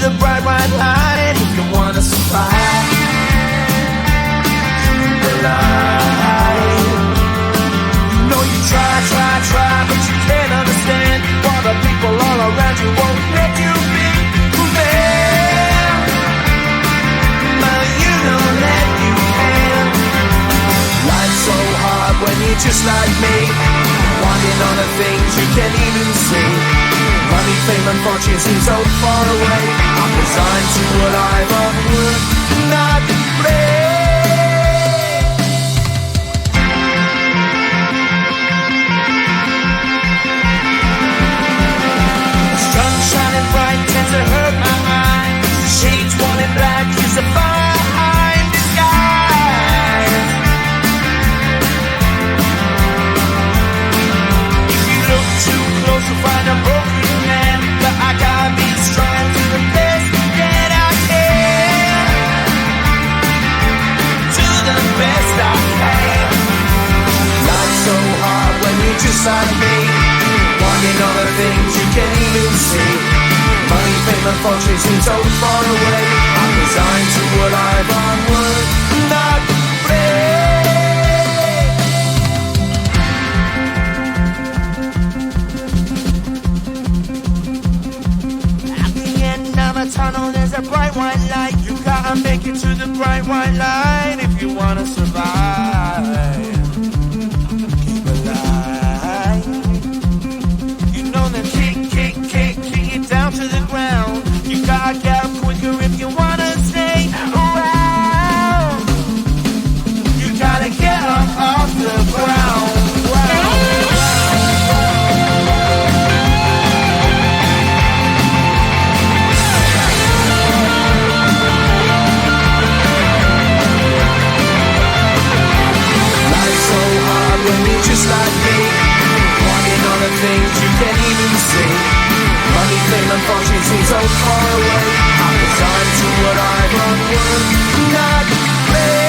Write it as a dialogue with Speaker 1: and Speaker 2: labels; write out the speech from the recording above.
Speaker 1: the bright white light if you wanna survive. The light. You know you try, but you can't understand why the people all around you won't let you be. Man, but you know that you can. Life's so hard when you're just like me, wanting all the things you can't even see. Money, fame and fortune seem so far away. I'm resigned to a life of work, not play. Sun shining bright tends to hurt my eyes. Shades worn in black is a fine disguise. If you look too close you'll find a broken man, but I gotta be strong to the best that I can. To the best I can. Life's so hard when you're just like me, wanting all the things you can't even see. Money, fame and fortune seem so far away. I'm resigned to a life on work, not play. At the end of a tunnel there's a bright white light. You gotta make it to the bright white light if you wanna survive. Keep alive. You know that kick it down to the ground. You gotta get up quicker if you wanna stay around. You gotta get up off the ground. Life's so hard when you're just like me, wanting all the things you can't even see. Money, fame and fortune seem so far away. I'm resigned to what I've unworked, not play.